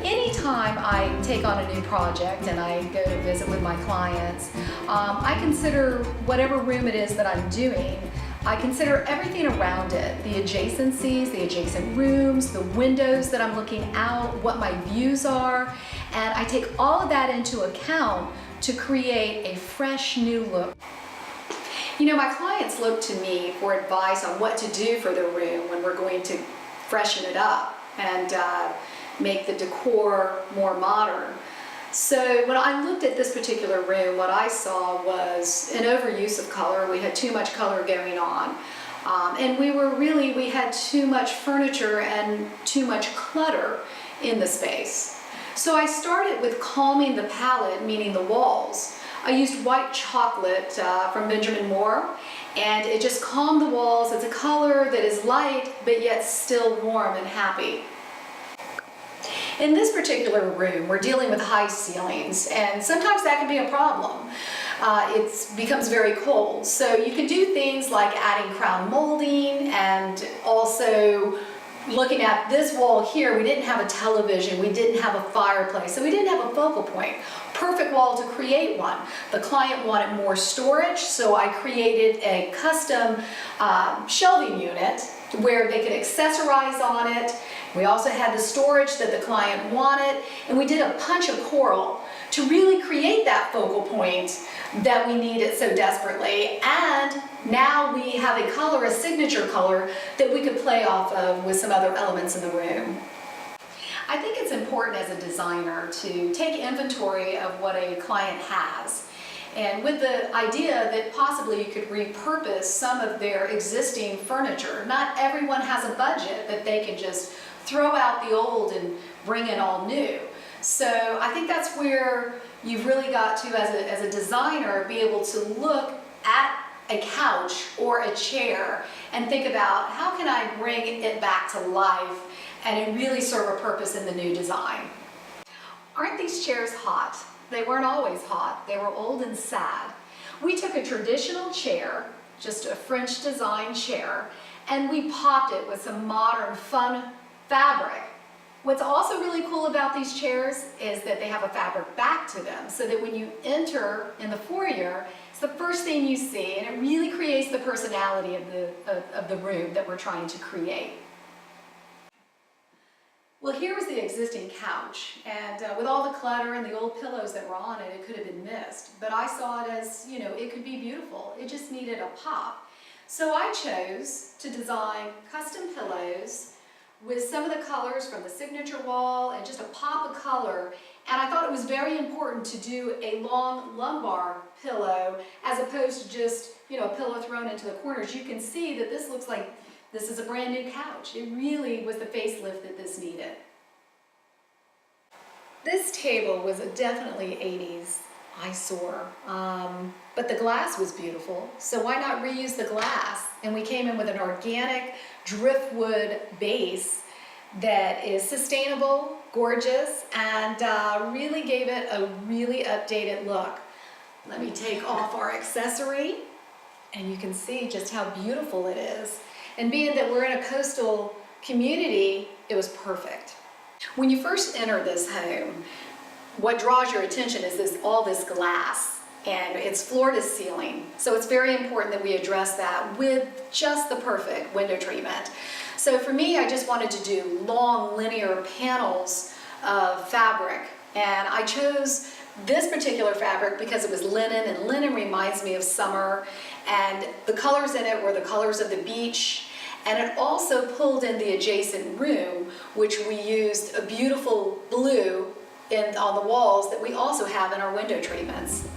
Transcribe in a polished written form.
Anytime I take on a new project and I go to visit with my clients, I consider whatever room it is that I'm doing, I consider everything around it, the adjacencies, the adjacent rooms, the windows that I'm looking out, what my views are, and I take all of that into account to create a fresh new look. You know, my clients look to me for advice on what to do for the room when we're going to freshen it up and make the decor more modern. So when I looked at this particular room, what I saw was an overuse of color. We had too much color going on. And we had too much furniture and too much clutter in the space. So I started with calming the palette, meaning the walls. I used white chocolate from Benjamin Moore, and it just calmed the walls. It's a color that is light, but yet still warm and happy. In this particular room, we're dealing with high ceilings, and sometimes that can be a problem. It becomes very cold. So you can do things like adding crown molding, and also looking at this wall here, we didn't have a television, we didn't have a fireplace, so we didn't have a focal point. Perfect wall to create one. The client wanted more storage, so I created a custom shelving unit where they could accessorize on it. We also had the storage that the client wanted, and we did a punch of coral to really create that focal point that we needed so desperately. And now we have a color, a signature color, that we could play off of with some other elements in the room. I think it's important as a designer to take inventory of what a client has, and with the idea that possibly you could repurpose some of their existing furniture. Not everyone has a budget that they can just throw out the old and bring in all new. So I think that's where you've really got to, as a designer, be able to look at a couch or a chair and think about, how can I bring it back to life and it really serve a purpose in the new design. Aren't these chairs hot? They weren't always hot. They were old and sad. We took a traditional chair, just a French design chair, and we popped it with some modern, fun fabric. What's also really cool about these chairs is that they have a fabric back to them, so that when you enter in the foyer, it's the first thing you see, and it really creates the personality of the room that we're trying to create. Well, here was the existing couch, and with all the clutter and the old pillows that were on it, it could have been missed. But I saw it as, you know, it could be beautiful. It just needed a pop. So I chose to design custom pillows with some of the colors from the signature wall and just a pop of color. And I thought it was very important to do a long lumbar pillow as opposed to just, you know, a pillow thrown into the corners. You can see that this looks like this is a brand new couch. It really was the facelift that this needed. This table was a definitely 80s eyesore, but the glass was beautiful, so why not reuse the glass? And we came in with an organic driftwood base that is sustainable, gorgeous, and really gave it a really updated look. Let me take off our accessory, and you can see just how beautiful it is. And being that we're in a coastal community, it was perfect. When you first enter this home, what draws your attention is all this glass, and it's floor to ceiling. So it's very important that we address that with just the perfect window treatment. So for me, I just wanted to do long linear panels of fabric, and I chose this particular fabric because it was linen, and linen reminds me of summer, and the colors in it were the colors of the beach. And it also pulled in the adjacent room, which we used a beautiful blue on the walls that we also have in our window treatments.